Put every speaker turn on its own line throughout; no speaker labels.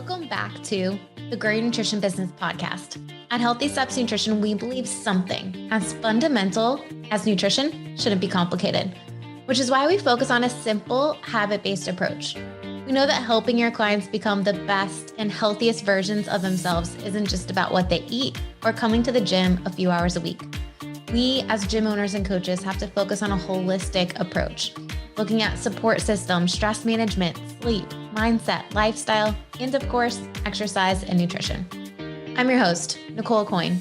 Welcome back to the Grow Your Nutrition Business podcast. At Healthy Steps Nutrition, we believe something as fundamental as nutrition shouldn't be complicated, which is why we focus on a simple, habit-based approach. We know that helping your clients become the best and healthiest versions of themselves isn't just about what they eat or coming to the gym a few hours a week. We, as gym owners and coaches, have to focus on a holistic approach, looking at support systems, stress management, sleep, mindset, lifestyle, and of course, exercise and nutrition. I'm your host, Nicole Coyne,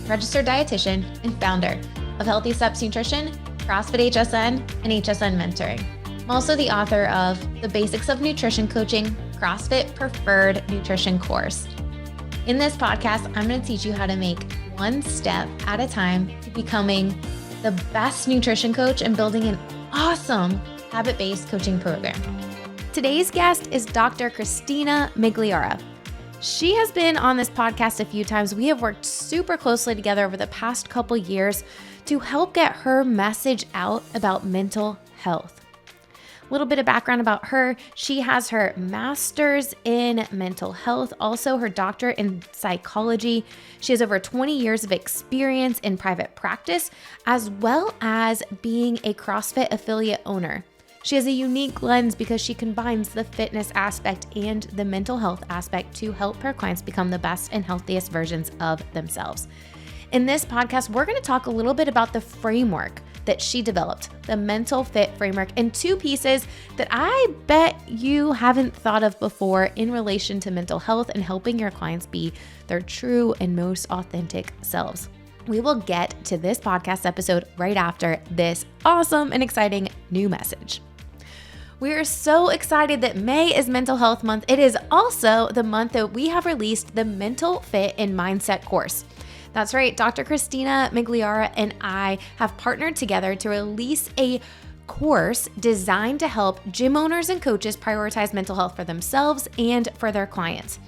registered dietitian and founder of Healthy Steps Nutrition, CrossFit HSN, and HSN Mentoring. I'm also the author of The Basics of Nutrition Coaching, CrossFit Preferred Nutrition course. In this podcast, I'm going to teach you how to make one step at a time to becoming the best nutrition coach and building an awesome habit-based coaching program. Today's guest is Dr. Christina Migliara. She has been on this podcast a few times. We have worked super closely together over the past couple years to help get her message out about mental health. A little bit of background about her. She has her master's in mental health, also her doctorate in psychology. She has over 20 years of experience in private practice, as well as being a CrossFit affiliate owner. She has a unique lens because she combines the fitness aspect and the mental health aspect to help her clients become the best and healthiest versions of themselves. In this podcast, we're going to talk a little bit about the framework that she developed, the MentalFit framework, and two pieces that I bet you haven't thought of before in relation to mental health and helping your clients be their true and most authentic selves. We will get to this podcast episode right after this awesome and exciting new message. We are so excited that May is Mental Health Month. It is also the month that we have released the MentalFit and Mindset course. That's right, Dr. Christina Migliara and I have partnered together to release a course designed to help gym owners and coaches prioritize mental health for themselves and for their clients.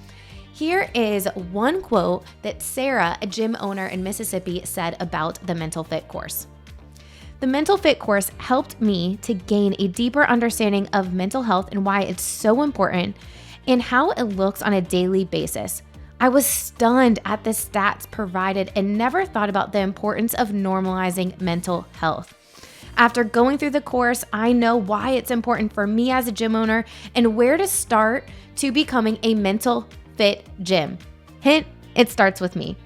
Here is one quote that Sarah, a gym owner in Mississippi, said about the MentalFit course. The MentalFit course helped me to gain a deeper understanding of mental health and why it's so important and how it looks on a daily basis. I was stunned at the stats provided and never thought about the importance of normalizing mental health. After going through the course, I know why it's important for me as a gym owner and where to start to becoming a mental fit gym. Hint, it starts with me.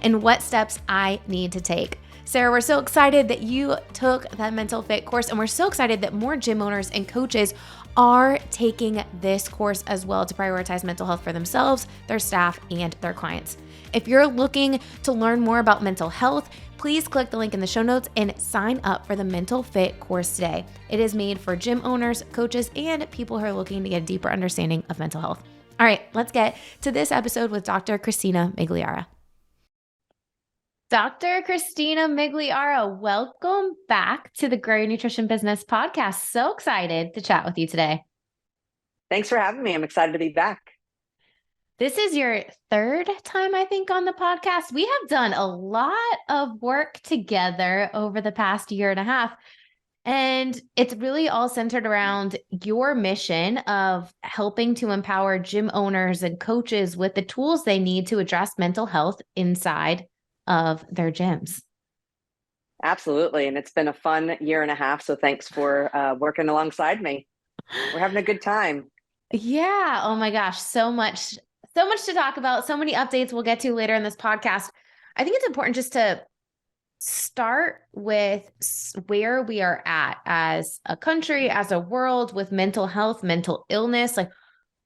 And what steps I need to take. Sarah, we're so excited that you took that MentalFit course, and we're so excited that more gym owners and coaches are taking this course as well to prioritize mental health for themselves, their staff, and their clients. If you're looking to learn more about mental health, please click the link in the show notes and sign up for the MentalFit course today. It is made for gym owners, coaches, and people who are looking to get a deeper understanding of mental health. All right, let's get to this episode with Dr. Christina Migliara. Dr. Christina Migliara, welcome back to the Grow Your Nutrition Business podcast. So excited to chat with you today.
Thanks for having me. I'm excited to be back.
This is your third time, I think, on the podcast. We have done a lot of work together over the past year and a half, and it's really all centered around your mission of helping to empower gym owners and coaches with the tools they need to address mental health inside of their gyms.
Absolutely. And it's been a fun year and a half. So thanks for working alongside me. We're having a good time.
Yeah. Oh my gosh. So much to talk about. So many updates we'll get to later in this podcast. I think it's important just to start with where we are at as a country, as a world with mental health, mental illness. Like,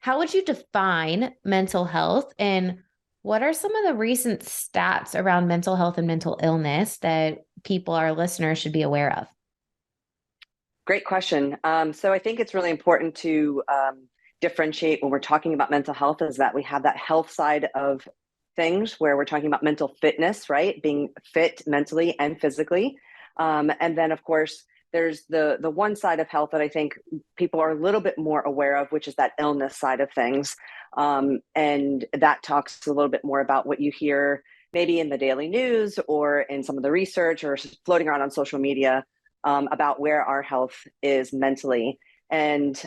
how would you define mental health, and what are some of the recent stats around mental health and mental illness that people, our listeners, should be aware of?
Great question. So I think it's really important to differentiate when we're talking about mental health is that we have that health side of things where we're talking about mental fitness, right? Being fit mentally and physically. And then, of course, there's the one side of health that I think people are a little bit more aware of, which is that illness side of things. And that talks a little bit more about what you hear maybe in the daily news or in some of the research or floating around on social media about where our health is mentally. And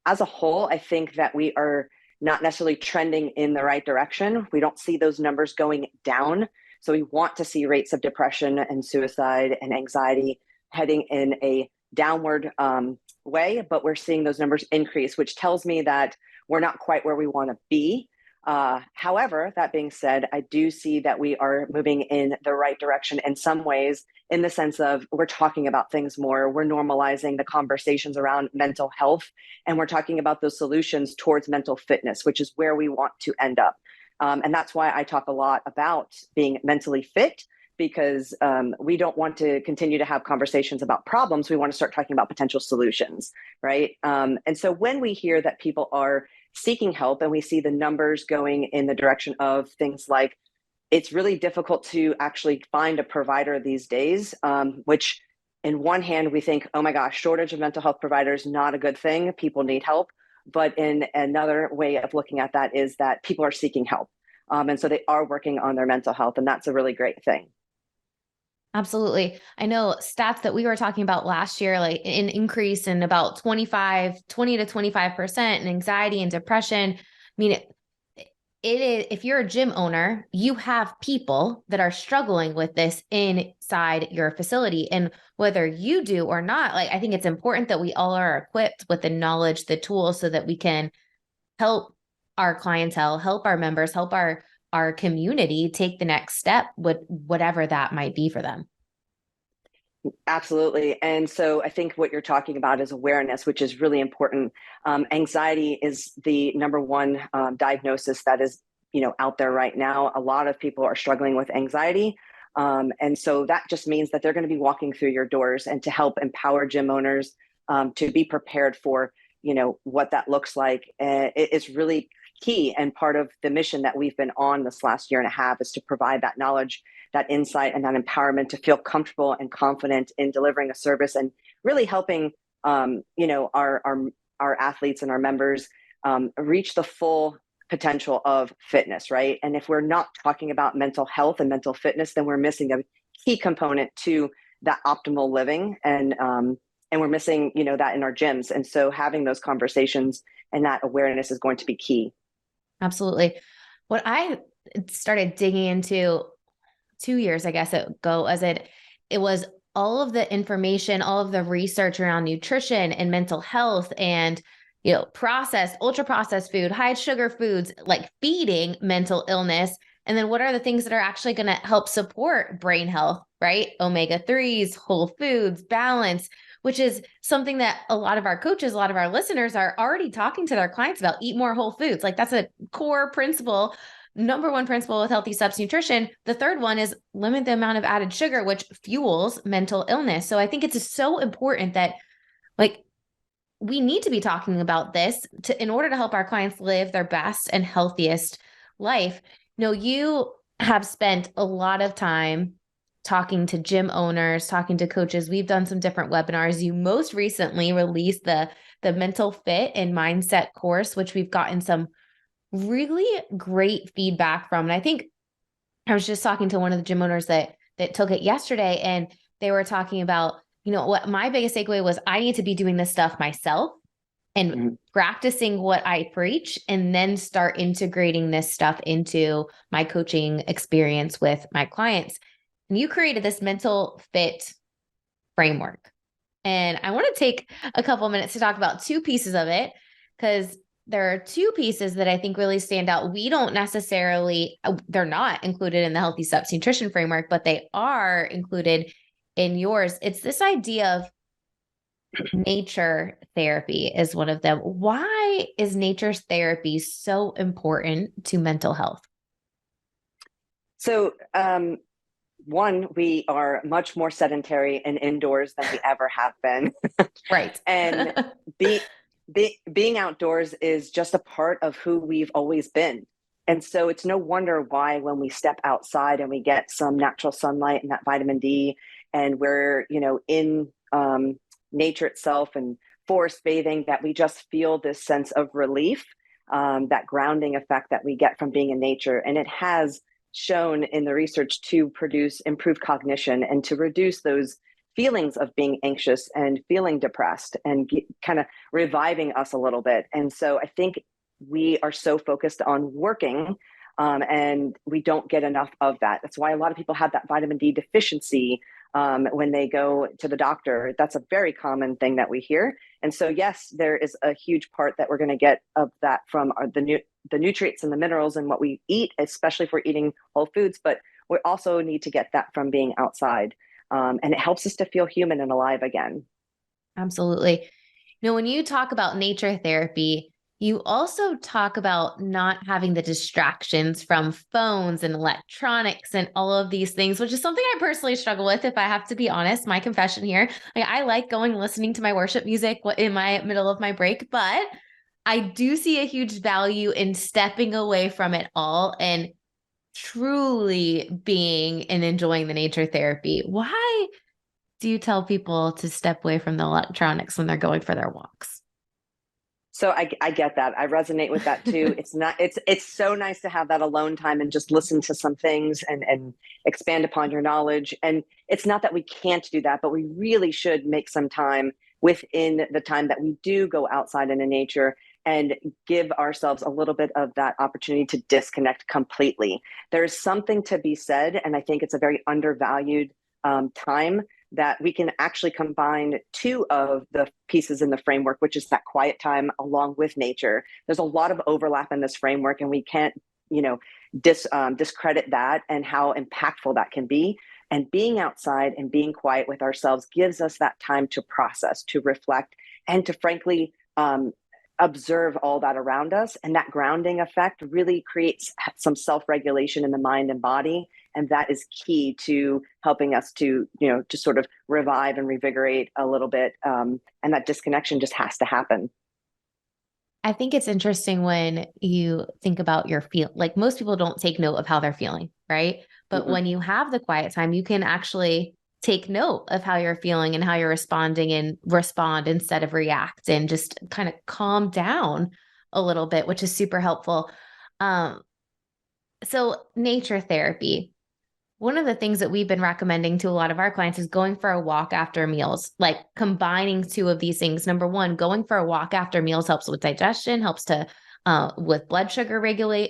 as a whole, I think that we are not necessarily trending in the right direction. We don't see those numbers going down. So we want to see rates of depression and suicide and anxiety heading in a downward way, but we're seeing those numbers increase, which tells me that we're not quite where we want to be. However, that being said, I do see that we are moving in the right direction in some ways, in the sense of we're talking about things more, we're normalizing the conversations around mental health, and we're talking about those solutions towards mental fitness, which is where we want to end up. And that's why I talk a lot about being mentally fit, because we don't want to continue to have conversations about problems. We want to start talking about potential solutions, right? And so when we hear that people are seeking help and we see the numbers going in the direction of things like it's really difficult to actually find a provider these days, which in one hand we think, oh my gosh, shortage of mental health providers, not a good thing. People need help. But in another way of looking at that is that people are seeking help. And so they are working on their mental health, and that's a really great thing.
Absolutely. I know stats that we were talking about last year, like an increase in about 20 to 25% in anxiety and depression. I mean, it is, if you're a gym owner, you have people that are struggling with this inside your facility. And whether you do or not, like, I think it's important that we all are equipped with the knowledge, the tools, so that we can help our clientele, help our members, help our community take the next step with whatever that might be for them.
Absolutely. And so I think what you're talking about is awareness, which is really important. Anxiety is the number one diagnosis that is, out there right now. A lot of people are struggling with anxiety. And so that just means that they're going to be walking through your doors, and to help empower gym owners to be prepared for, what that looks like. It is really key, and part of the mission that we've been on this last year and a half is to provide that knowledge, that insight, and that empowerment to feel comfortable and confident in delivering a service, and really helping our athletes and our members reach the full potential of fitness, right? And if we're not talking about mental health and mental fitness, then we're missing a key component to that optimal living, and we're missing that in our gyms. And so having those conversations and that awareness is going to be key.
Absolutely. What I started digging into 2 years, I guess, ago, as it was all of the information, all of the research around nutrition and mental health, and processed, ultra processed food, high sugar foods, like feeding mental illness. And then what are the things that are actually going to help support brain health, right? Omega-3s, whole foods, balance, which is something that a lot of our coaches, a lot of our listeners are already talking to their clients about. Eat more whole foods. Like, that's a core principle. Number one principle with healthy subs nutrition. The third one is limit the amount of added sugar, which fuels mental illness. So I think it's so important that, like, we need to be talking about this in order to help our clients live their best and healthiest life. You have spent a lot of time talking to gym owners, talking to coaches. We've done some different webinars. You most recently released the MentalFit and mindset course, which we've gotten some really great feedback from. And I think I was just talking to one of the gym owners that took it yesterday, and they were talking about, what my biggest takeaway was: I need to be doing this stuff myself and practicing what I preach, and then start integrating this stuff into my coaching experience with my clients. And you created this MentalFit framework. And I want to take a couple minutes to talk about two pieces of it, because there are two pieces that I think really stand out. We don't necessarily, they're not included in the Healthy Steps Nutrition Framework, but they are included in yours. It's this idea of nature therapy is one of them. Why is nature's therapy so important to mental health?
So, one, we are much more sedentary and indoors than we ever have been.
Right.
And being outdoors is just a part of who we've always been. And so it's no wonder why when we step outside and we get some natural sunlight and that vitamin D, and we're, in nature itself and forest bathing, that we just feel this sense of relief, that grounding effect that we get from being in nature. And it has shown in the research to produce improved cognition and to reduce those feelings of being anxious and feeling depressed, and kind of reviving us a little bit. And so I think we are so focused on working, and we don't get enough of that. That's why a lot of people have that vitamin D deficiency when they go to the doctor. That's a very common thing that we hear. And so, yes, there is a huge part that we're going to get of that from the nutrients and the minerals and what we eat, especially if we're eating whole foods. But we also need to get that from being outside. And it helps us to feel human and alive again.
Absolutely. When you talk about nature therapy, you also talk about not having the distractions from phones and electronics and all of these things, which is something I personally struggle with, if I have to be honest. My confession here. I like going listening to my worship music in my middle of my break, but I do see a huge value in stepping away from it all and truly being and enjoying the nature therapy. Why do you tell people to step away from the electronics when they're going for their walks?
So I get that. I resonate with that too. It's so nice to have that alone time and just listen to some things and expand upon your knowledge. And it's not that we can't do that, but we really should make some time within the time that we do go outside into nature and give ourselves a little bit of that opportunity to disconnect completely. There's something to be said, and I think it's a very undervalued time, that we can actually combine two of the pieces in the framework, which is that quiet time along with nature. There's a lot of overlap in this framework, and we can't, discredit that and how impactful that can be. And being outside and being quiet with ourselves gives us that time to process, to reflect, and to frankly observe all that around us. And that grounding effect really creates some self-regulation in the mind and body. And that is key to helping us to, just sort of revive and revigorate a little bit. And that disconnection just has to happen.
I think it's interesting when you think about your feel, like most people don't take note of how they're feeling, right? But
Mm-mm.
when you have the quiet time, you can actually take note of how you're feeling and how you're responding, and respond instead of react, and just kind of calm down a little bit, which is super helpful. Um, so nature therapy, one of the things that we've been recommending to a lot of our clients is going for a walk after meals, like combining two of these things. Number one, going for a walk after meals helps with digestion, helps to with blood sugar regulation,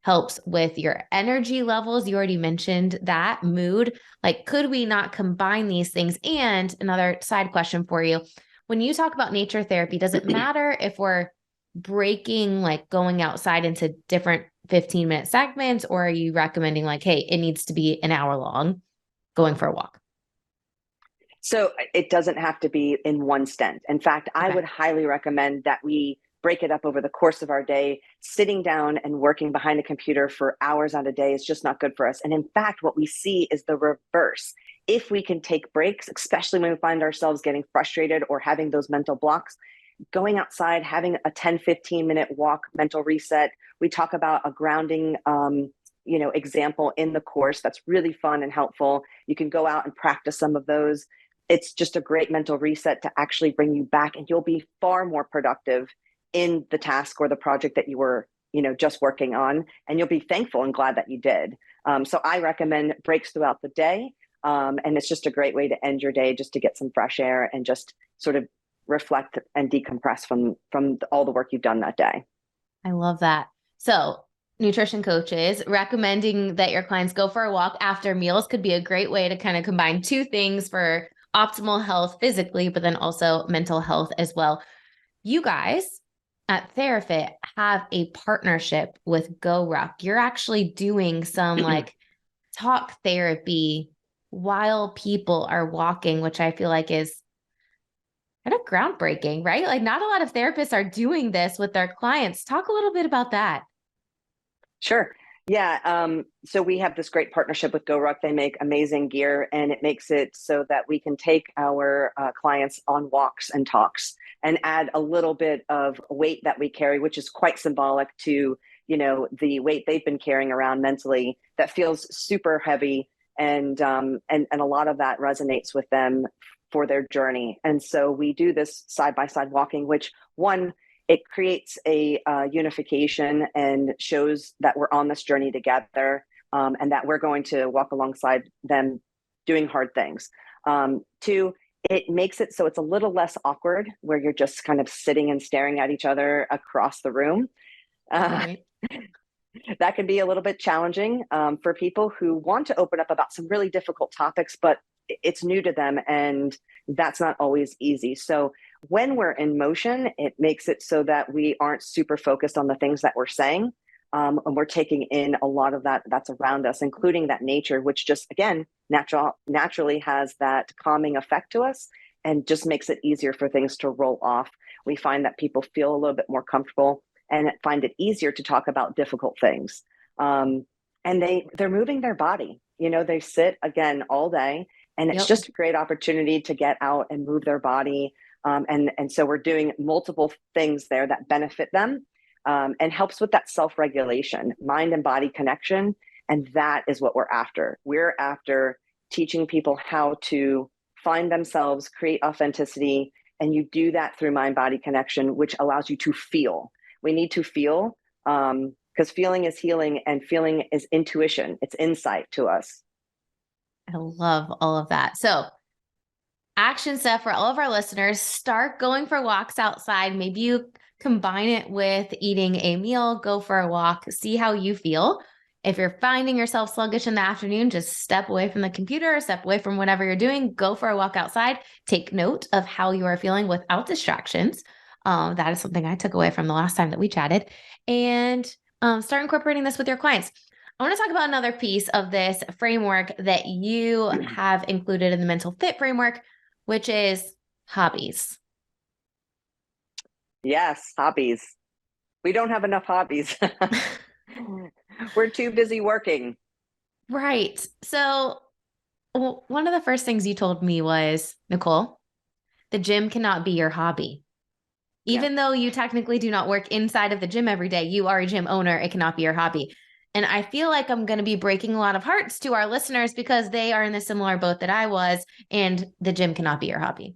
helps with your energy levels. You already mentioned that. Mood. Like, could we not combine these things? And another side question for you. When you talk about nature therapy, does it matter if we're breaking, like going outside into different 15-minute segments, or are you recommending like, hey, it needs to be an hour long going for a walk?
So it doesn't have to be in one stint. In fact, I would highly recommend that we break it up over the course of our day. Sitting down and working behind a computer for hours on a day is just not good for us. And in fact, what we see is the reverse. If we can take breaks, especially when we find ourselves getting frustrated or having those mental blocks, going outside, having a 10-15 minute walk, mental reset. We talk about a grounding example in the course that's really fun and helpful. You can go out and practice some of those. It's just a great mental reset to actually bring you back, and you'll be far more productive in the task or the project that you were, just working on, and you'll be thankful and glad that you did. So I recommend breaks throughout the day. And it's just a great way to end your day, just to get some fresh air and just sort of reflect and decompress from all the work you've done that day.
I love that. So nutrition coaches recommending that your clients go for a walk after meals could be a great way to kind of combine two things for optimal health physically, but then also mental health as well. You guys at TheraFit have a partnership with GoRuck. You're actually doing some like talk therapy while people are walking, which I feel like is kind of groundbreaking, right? Like, not a lot of therapists are doing this with their clients. Talk a little bit about that.
Sure. Yeah. So we have this great partnership with GoRuck. They make amazing gear, and it makes it so that we can take our clients on walks and talks and add a little bit of weight that we carry, which is quite symbolic to, the weight they've been carrying around mentally that feels super heavy. And a lot of that resonates with them for their journey. And so we do this side by side walking, which it creates a unification and shows that we're on this journey together, and that we're going to walk alongside them doing hard things. Two, it makes it so it's a little less awkward where you're just kind of sitting and staring at each other across the room. Uh,
Right.
that can be a little bit challenging for people who want to open up about some really difficult topics, but it's new to them and that's not always easy. So when we're in motion, it makes it so that we aren't super focused on the things that we're saying. And we're taking in a lot of that that's around us, including that nature, which just, again, naturally has that calming effect to us and just makes it easier for things to roll off. We find that people feel a little bit more comfortable and find it easier to talk about difficult things. And they're moving their body. They sit again all day, and it's
Yep.
just a great opportunity to get out and move their body. And so we're doing multiple things there that benefit them and helps with that self-regulation, mind and body connection. And that is what we're after. We're after teaching people how to find themselves, create authenticity, and you do that through mind-body connection, which allows you to feel. We need to feel because feeling is healing and feeling is intuition. It's insight to us.
I love all of that. So action step for all of our listeners, start going for walks outside. Maybe you combine it with eating a meal, go for a walk, see how you feel. If you're finding yourself sluggish in the afternoon, just step away from the computer, step away from whatever you're doing, go for a walk outside, take note of how you are feeling without distractions. That is something I took away from the last time that we chatted, and start incorporating this with your clients. I want to talk about another piece of this framework that you have included in the MentalFit framework, which is hobbies.
Yes, hobbies. We don't have enough hobbies. We're too busy working.
Right. So one of the first things you told me was, Nicole, the gym cannot be your hobby.
Yeah.
Even though you technically do not work inside of the gym every day, you are a gym owner. It cannot be your hobby. And I feel like I'm going to be breaking a lot of hearts to our listeners because they are in the similar boat that I was, and the gym cannot be your hobby.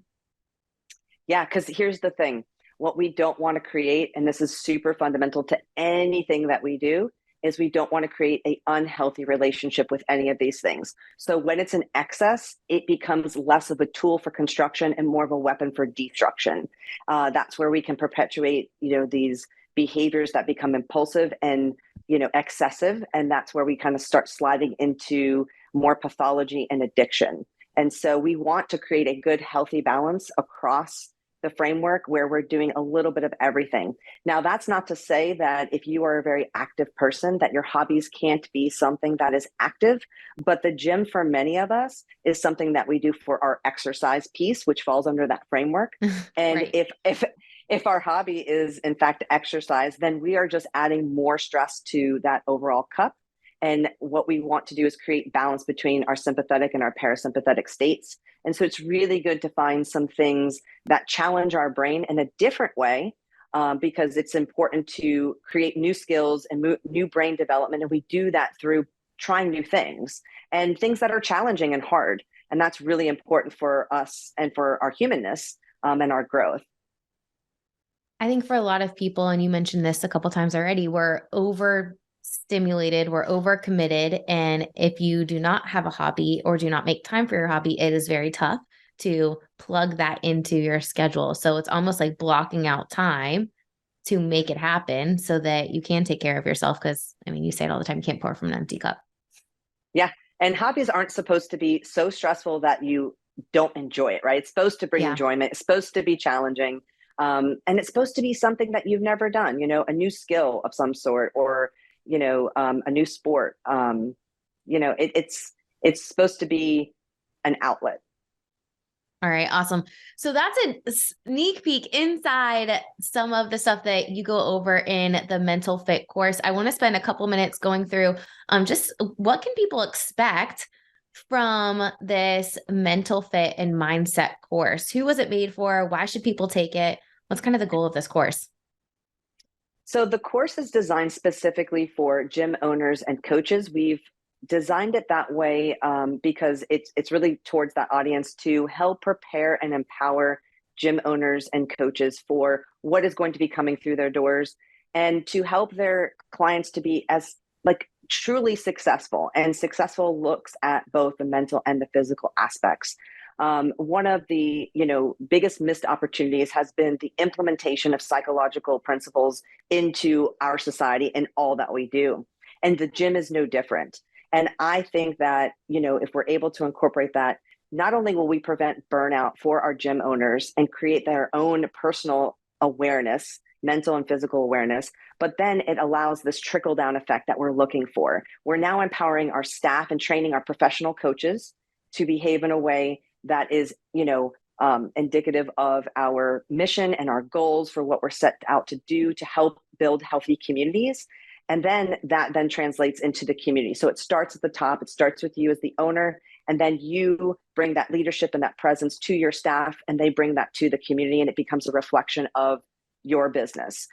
Yeah, because here's the thing. What we don't want to create, and this is super fundamental to anything that we do, is we don't want to create an unhealthy relationship with any of these things. So when it's in excess, it becomes less of a tool for construction and more of a weapon for destruction. That's where we can perpetuate, these behaviors that become impulsive and, excessive. And that's where we kind of start sliding into more pathology and addiction. And so we want to create a good, healthy balance across the framework where we're doing a little bit of everything. Now, that's not to say that if you are a very active person, that your hobbies can't be something that is active, but the gym for many of us is something that we do for our exercise piece, which falls under that framework. And
Right.
if our hobby is in fact exercise, then we are just adding more stress to that overall cup. And what we want to do is create balance between our sympathetic and our parasympathetic states. And so it's really good to find some things that challenge our brain in a different way, because it's important to create new skills and new brain development. And we do that through trying new things and things that are challenging and hard. And that's really important for us and for our humanness and our growth.
I think for a lot of people, and you mentioned this a couple times already, we're overstimulated, we're overcommitted. And if you do not have a hobby or do not make time for your hobby, it is very tough to plug that into your schedule. So it's almost like blocking out time to make it happen so that you can take care of yourself. Because you say it all the time, you can't pour from an empty cup.
Yeah. And hobbies aren't supposed to be so stressful that you don't enjoy it, right? It's supposed to bring enjoyment. It's supposed to be challenging. And it's supposed to be something that you've never done, a new skill of some sort, or, a new sport. It's supposed to be an outlet.
All right, awesome. So that's a sneak peek inside some of the stuff that you go over in the MentalFit course. I want to spend a couple minutes going through just what can people expect from this MentalFit and mindset course? Who was it made for? Why should people take it? What's kind of the goal of this course?
So the course is designed specifically for gym owners and coaches. We've designed it that way because it's really towards that audience to help prepare and empower gym owners and coaches for what is going to be coming through their doors, and to help their clients to be as truly successful. And successful looks at both the mental and the physical aspects. One of the, biggest missed opportunities has been the implementation of psychological principles into our society and all that we do. And the gym is no different. And I think that, if we're able to incorporate that, not only will we prevent burnout for our gym owners and create their own personal awareness, mental and physical awareness, but then it allows this trickle down effect that we're looking for. We're now empowering our staff and training our professional coaches to behave in a way that is, indicative of our mission and our goals for what we're set out to do to help build healthy communities. And then that then translates into the community. So it starts at the top. It starts with you as the owner, and then you bring that leadership and that presence to your staff, and they bring that to the community, and it becomes a reflection of your business.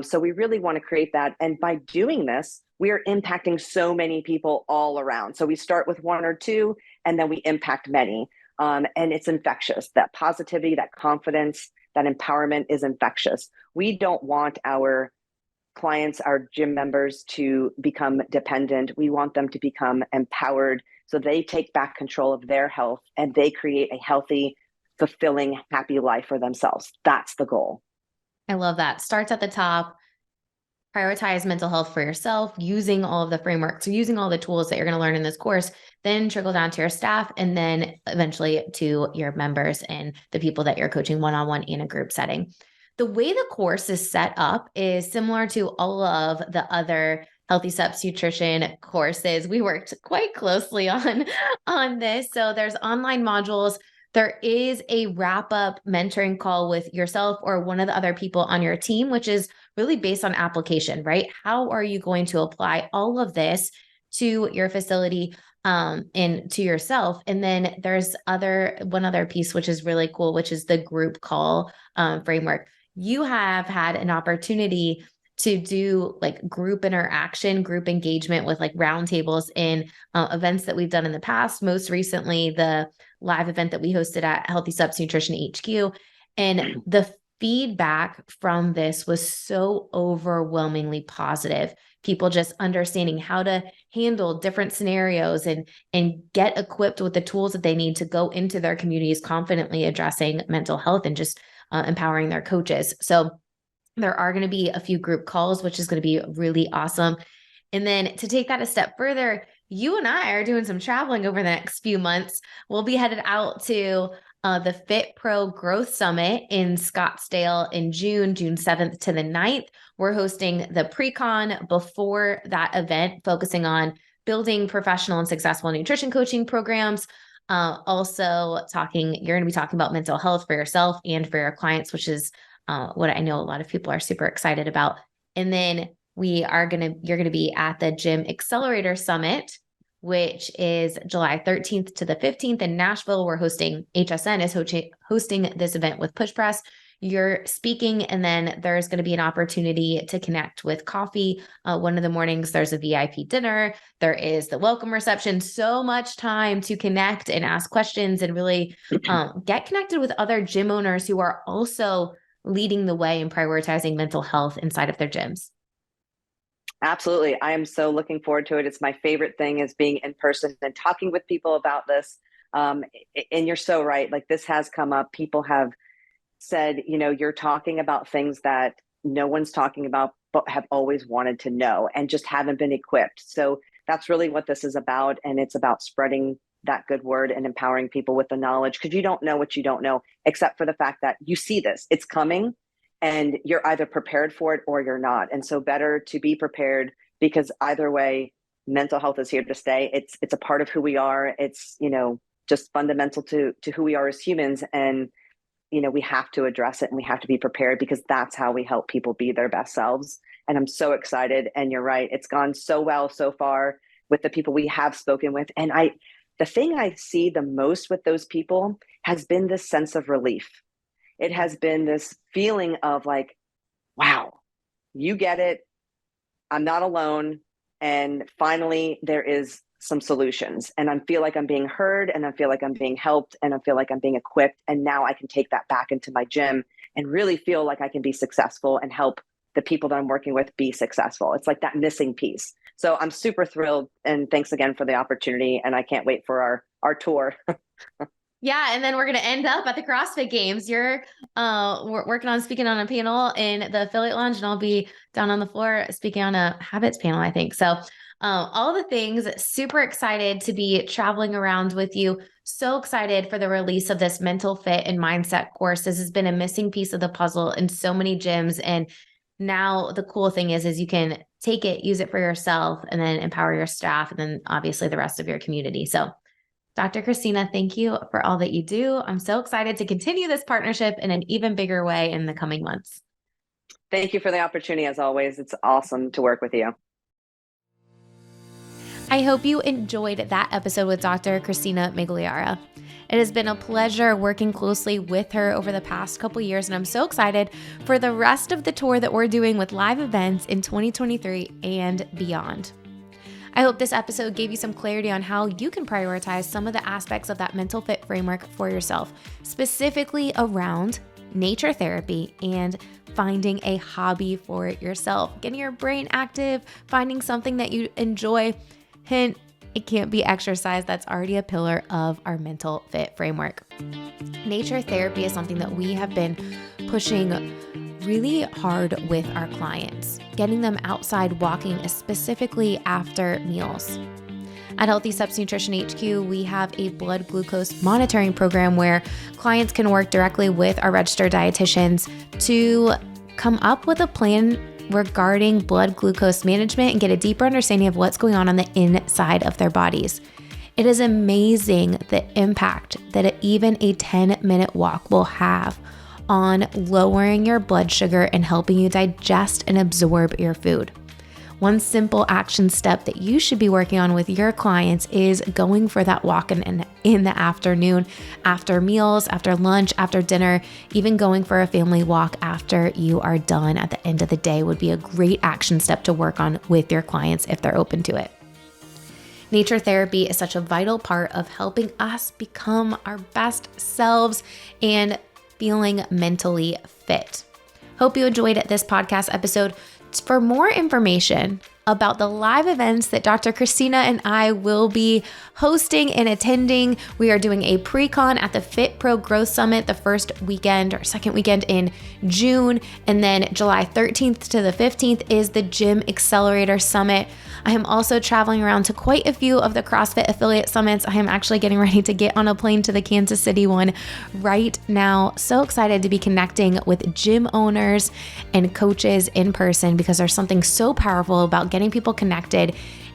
So we really want to create that. And by doing this, we are impacting so many people all around. So we start with one or two, and then we impact many. And it's infectious. That positivity, that confidence, that empowerment is infectious. We don't want our clients, our gym members, to become dependent. We want them to become empowered so they take back control of their health and they create a healthy, fulfilling, happy life for themselves. That's the goal.
I love that. Starts at the top. Prioritize mental health for yourself, using all of the frameworks, using all the tools that you're going to learn in this course, then trickle down to your staff, and then eventually to your members and the people that you're coaching one-on-one in a group setting. The way the course is set up is similar to all of the other Healthy Steps Nutrition courses. We worked quite closely on this. So there's online modules. There is a wrap-up mentoring call with yourself or one of the other people on your team, which is really based on application, right? How are you going to apply all of this to your facility and to yourself? And then there's one other piece, which is really cool, which is the group call framework. You have had an opportunity to do like group interaction, group engagement with like roundtables in events that we've done in the past. Most recently, the live event that we hosted at Healthy Steps Nutrition HQ. And the feedback from this was so overwhelmingly positive. People just understanding how to handle different scenarios and get equipped with the tools that they need to go into their communities confidently addressing mental health and just empowering their coaches. So there are going to be a few group calls, which is going to be really awesome. And then to take that a step further, you and I are doing some traveling over the next few months. We'll be headed out to the Fit Pro Growth Summit in Scottsdale in June 7th to the 9th. We're hosting the pre-con before that event, focusing on building professional and successful nutrition coaching programs. Also you're going to be talking about mental health for yourself and for your clients, which is what I know a lot of people are super excited about. And then you're going to be at the Gym Accelerator Summit, which is July 13th to the 15th in Nashville. HSN is hosting this event with Push Press. You're speaking, and then there's going to be an opportunity to connect with coffee. One of the mornings, there's a VIP dinner. There is the welcome reception. So much time to connect and ask questions and really get connected with other gym owners who are also leading the way and prioritizing mental health inside of their gyms.
Absolutely. I am so looking forward to it. It's my favorite thing is being in person and talking with people about this. And you're so right. Like this has come up. People have said, you're talking about things that no one's talking about, but have always wanted to know and just haven't been equipped. So that's really what this is about. And it's about spreading that good word and empowering people with the knowledge, because you don't know what you don't know, except for the fact that you see this, it's coming, and you're either prepared for it or you're not. And so better to be prepared, because either way, mental health is here to stay. It's a part of who we are. It's, just fundamental to who we are as humans. And, we have to address it and we have to be prepared, because that's how we help people be their best selves. And I'm so excited. And you're right. It's gone so well so far with the people we have spoken with. And the thing I see the most with those people has been this sense of relief. It has been this feeling of like, wow, you get it. I'm not alone. And finally, there is some solutions. And I feel like I'm being heard, and I feel like I'm being helped, and I feel like I'm being equipped. And now I can take that back into my gym and really feel like I can be successful and help the people that I'm working with be successful. It's like that missing piece. So I'm super thrilled. And thanks again for the opportunity. And I can't wait for our tour.
Yeah, and then we're going to end up at the CrossFit Games. You're working on speaking on a panel in the affiliate lounge, and I'll be down on the floor speaking on a habits panel, I think. So all the things, super excited to be traveling around with you. So excited for the release of this mental fit and mindset course. This has been a missing piece of the puzzle in so many gyms. And now the cool thing is you can take it, use it for yourself, and then empower your staff, and then obviously the rest of your community. So Dr. Christina, thank you for all that you do. I'm so excited to continue this partnership in an even bigger way in the coming months.
Thank you for the opportunity. As always, it's awesome to work with you.
I hope you enjoyed that episode with Dr. Christina Migliara. It has been a pleasure working closely with her over the past couple years, and I'm so excited for the rest of the tour that we're doing with live events in 2023 and beyond. I hope this episode gave you some clarity on how you can prioritize some of the aspects of that mental fit framework for yourself, specifically around nature therapy and finding a hobby for yourself, getting your brain active, finding something that you enjoy. Hint, it can't be exercise. That's already a pillar of our mental fit framework. Nature therapy is something that we have been pushing really hard with our clients, getting them outside walking, specifically after meals. At Healthy Steps Nutrition HQ, we have a blood glucose monitoring program where clients can work directly with our registered dietitians to come up with a plan regarding blood glucose management and get a deeper understanding of what's going on the inside of their bodies. It is amazing the impact that even a 10-minute walk will have on lowering your blood sugar and helping you digest and absorb your food. One simple action step that you should be working on with your clients is going for that walk in the afternoon, after meals, after lunch, after dinner, even going for a family walk after you are done at the end of the day would be a great action step to work on with your clients if they're open to it. Nature therapy is such a vital part of helping us become our best selves and feeling mentally fit. Hope you enjoyed this podcast episode. For more information about the live events that Dr. Christina and I will be hosting and attending, we are doing a pre-con at the Fit Pro Growth Summit the first weekend or second weekend in June. And then July 13th to the 15th is the Gym Accelerator Summit. I am also traveling around to quite a few of the CrossFit affiliate summits. I am actually getting ready to get on a plane to the Kansas City one right now. So excited to be connecting with gym owners and coaches in person because there's something so powerful about getting people connected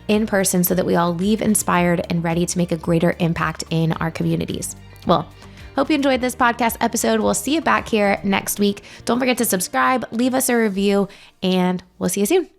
in person so that we all leave inspired and ready to make a greater impact in our communities. Well, hope you enjoyed this podcast episode. We'll see you back here next week. Don't forget to subscribe, leave us a review, and we'll see you soon.